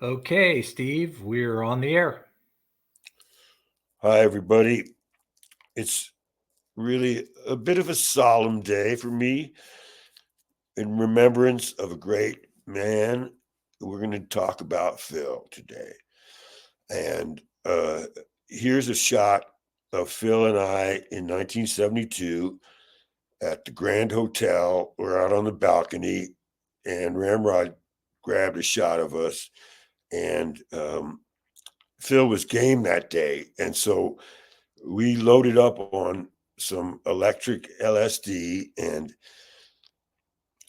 Okay, Steve, we're on the air. Hi, everybody. It's really a bit of a solemn day for me in remembrance of a great man. We're going to talk about Phil today. And here's a shot of Phil and I in 1972 at the Grand Hotel. We're out on the balcony, and Ramrod grabbed a shot of us. And Phil was game that day. And so we loaded up on some electric LSD, and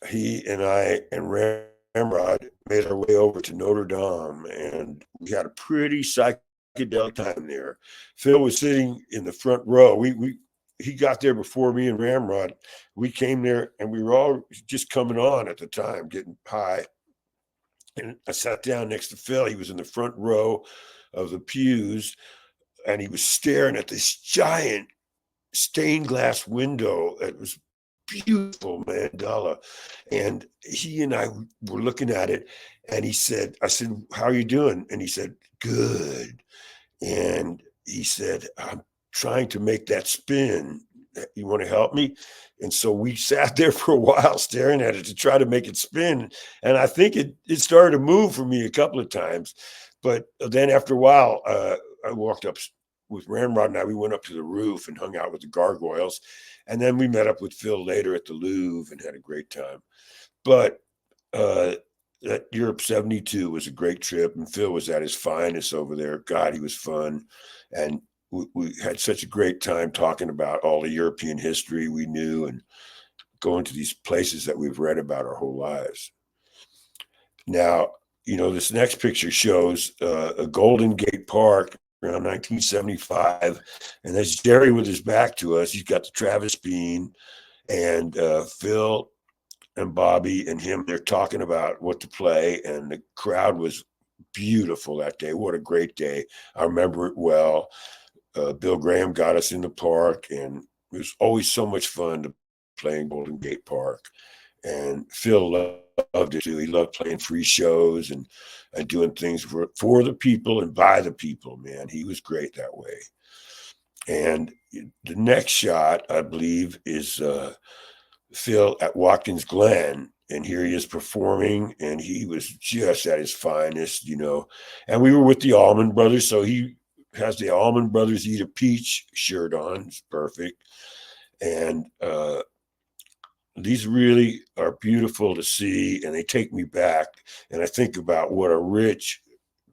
he and I and Ramrod made our way over to Notre Dame, and we had a pretty psychedelic time there. Phil was sitting in the front row. We he got there before me and Ramrod. We came there, and we were all just coming on at the time, getting high. And I sat down next to Phil. He was in the front row of the pews, and he was staring at this giant stained glass window that was beautiful mandala. And he and I were looking at it, and I said, "How are you doing?" And he said, "Good." And he said, "I'm trying to make that spin. You want to help me?" And so we sat there for a while staring at it to try to make it spin. And I think it started to move for me a couple of times. But then after a while, I walked up with Ramrod and I. We went up to the roof and hung out with the gargoyles. And then we met up with Phil later at the Louvre and had a great time. But uh, that Europe 72 was a great trip, and Phil was at his finest over there. God, he was fun. And we had such a great time talking about all the European history we knew and going to these places that we've read about our whole lives. Now, this next picture shows a Golden Gate Park around 1975, and that's Jerry with his back to us. He's got the Travis Bean, and Phil and Bobby and him, they're talking about what to play, and the crowd was beautiful that day. What a great day. I remember it well. Bill Graham got us in the park, and it was always so much fun to play in Golden Gate Park. And Phil loved it too. He loved playing free shows and doing things for the people and by the people, man. He was great that way. And the next shot, I believe, is Phil at Watkins Glen, and here he is performing, and he was just at his finest. And we were with the Allman Brothers, so he has the Allman Brothers Eat a Peach shirt on. It's perfect. And these really are beautiful to see, and they take me back, and I think about what a rich,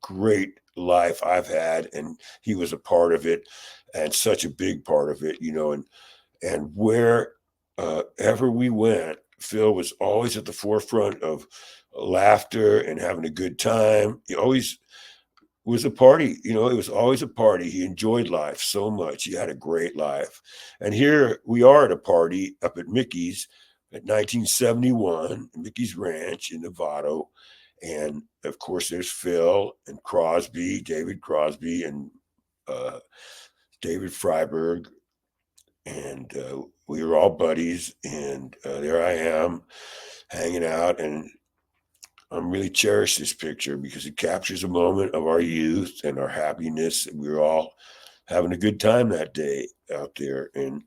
great life I've had, and he was a part of it, and such a big part of it. And where ever we went, Phil was always at the forefront of laughter and having a good time. He always was a party. It was always a party. He enjoyed life so much. He had a great life. And here we are at a party up at Mickey's at 1971, Mickey's Ranch in Novato. And of course, there's Phil and Crosby, David Crosby, and uh, David Freiberg, and we were all buddies. And there I am hanging out, and I'm really cherish this picture because it captures a moment of our youth and our happiness. We were all having a good time that day out there. And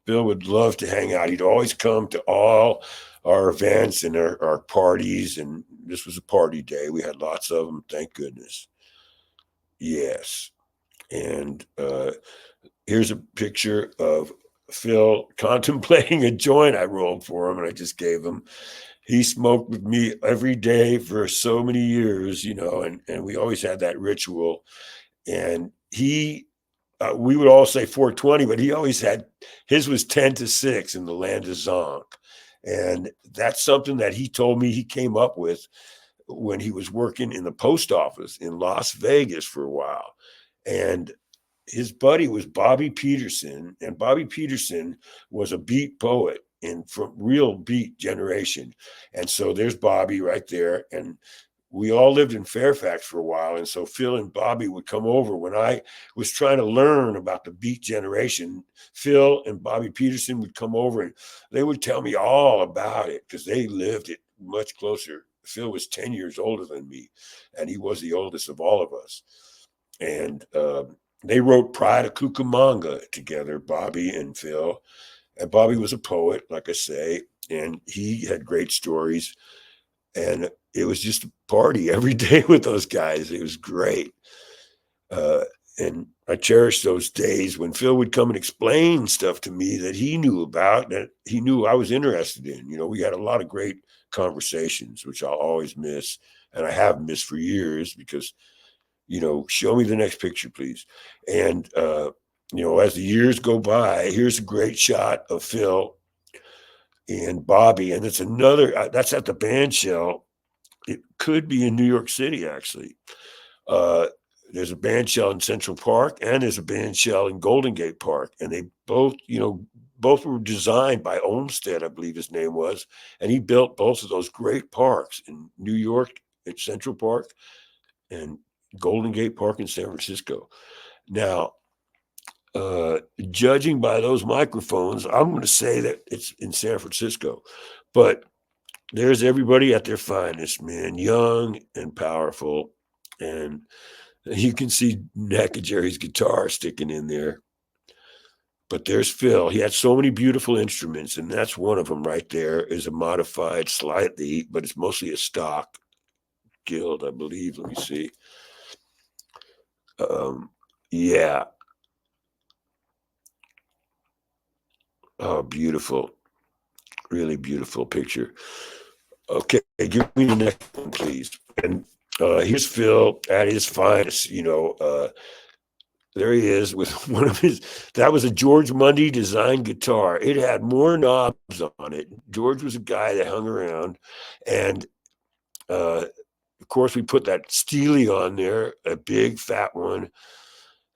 Bill would love to hang out. He'd always come to all our events and our parties. And this was a party day. We had lots of them, thank goodness. Yes. And here's a picture of Phil contemplating a joint I rolled for him, and I just gave him. He smoked with me every day for so many years, and we always had that ritual. And we would all say 420, but he always had, his was 10 to 6 in the land of Zonk. And that's something that he told me he came up with when he was working in the post office in Las Vegas for a while. And his buddy was Bobby Peterson, and Bobby Peterson was a beat poet in from real beat generation. And so there's Bobby right there. And we all lived in Fairfax for a while. And so Phil and Bobby would come over when I was trying to learn about the beat generation. Phil and Bobby Peterson would come over, and they would tell me all about it because they lived it much closer Phil was 10 years older than me, and he was the oldest of all of us. And they wrote Pride of Cucamonga together, Bobby and Phil. And Bobby was a poet, like I say, and he had great stories. And it was just a party every day with those guys. It was great. Uh, and I cherish those days when Phil would come and explain stuff to me that he knew about, that he knew I was interested in. You know, we had a lot of great conversations, which I'll always miss. And I have missed for years because, you know, show me the next picture, please. And, you know, as the years go by, here's a great shot of Phil and Bobby. And it's another, that's at the band shell. It could be in New York City, actually. Uh, there's a band shell in Central Park and there's a band shell in Golden Gate Park. And they both, you know, both were designed by Olmsted, I believe his name was. And he built both of those great parks in New York at Central Park and Golden Gate Park in San Francisco. Now, judging by those microphones, I'm going to say that it's in San Francisco. But there's everybody at their finest, man, young and powerful. And you can see Neck and Jerry's guitar sticking in there. But there's Phil. He had so many beautiful instruments, and that's one of them right there. Is a modified slightly, but it's mostly a stock Guild, I believe. Let me see. Yeah. Oh, beautiful. Really beautiful picture. Okay, give me the next one, please. And here's Phil at his finest. You know, there he is with one of his. That was a George Mundy designed guitar. It had more knobs on it. George was a guy that hung around, and of course we put that Steely on there, a big fat one.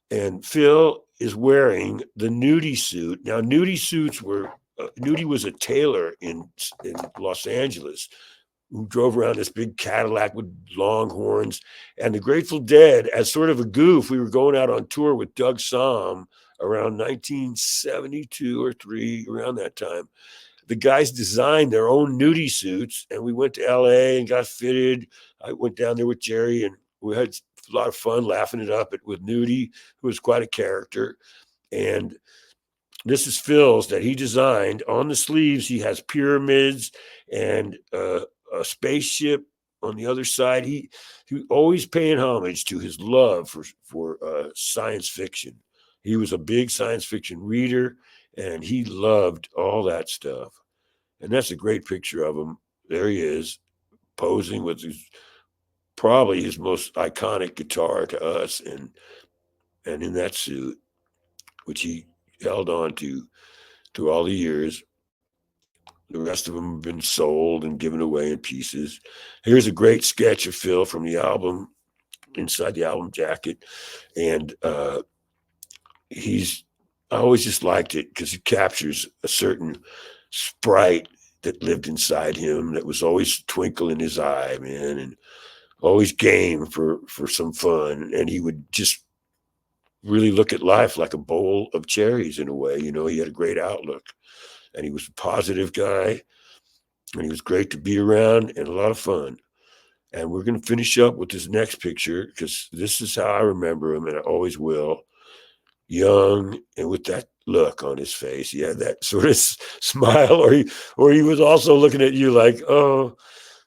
And Phil is wearing the nudie suit. Now, nudie suits were. Nudie was a tailor in Los Angeles who drove around this big Cadillac with long horns. And the Grateful Dead, as sort of a goof, we were going out on tour with Doug Somm around 1972 or 3, around that time. The guys designed their own nudie suits, and we went to LA and got fitted. I went down there with Jerry, and we had a lot of fun laughing it up with Nudie, who was quite a character. And this is Phil's that he designed. On the sleeves, he has pyramids and a spaceship on the other side. He always paying homage to his love for science fiction. He was a big science fiction reader, and he loved all that stuff. And that's a great picture of him. There he is, posing with probably his most iconic guitar to us, and in that suit, which he held on to through all the years. The rest of them have been sold and given away in pieces. Here's a great sketch of Phil from the album, inside the album jacket. And I always just liked it because it captures a certain sprite that lived inside him that was always twinkle in his eye, man, and always game for some fun. And he would just really look at life like a bowl of cherries in a way. You know, he had a great outlook, and he was a positive guy, and he was great to be around and a lot of fun. And we're going to finish up with this next picture because this is how I remember him, and I always will. Young and with that look on his face, he had that sort of smile, or he was also looking at you like, oh,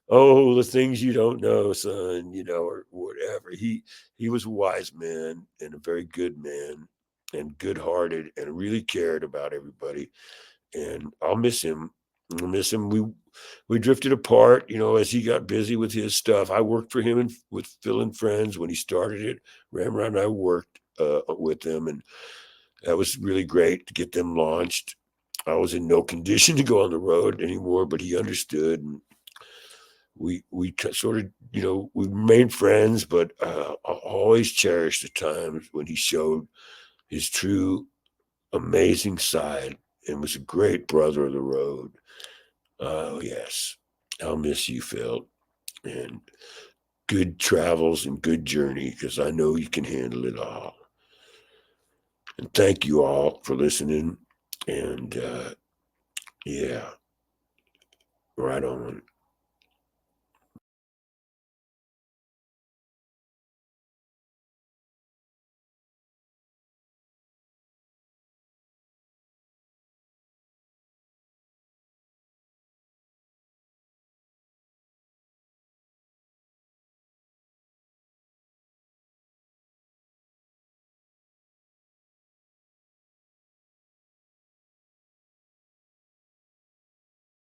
the things you don't know, son, you know, or whatever. He was a wise man and a very good man and good-hearted and really cared about everybody. And I'll miss him. I'll miss him. We drifted apart, you know, as he got busy with his stuff. I worked for him and with Phil and Friends when he started it. Ramrod and I worked with them, and that was really great to get them launched. I was in no condition to go on the road anymore, but he understood, and we sort of, you know, we remained friends. But I always cherished the times when he showed his true amazing side and was a great brother of the road. Oh, yes. I'll miss you, Phil. And good travels and good journey because I know you can handle it all. And thank you all for listening. And yeah, right on.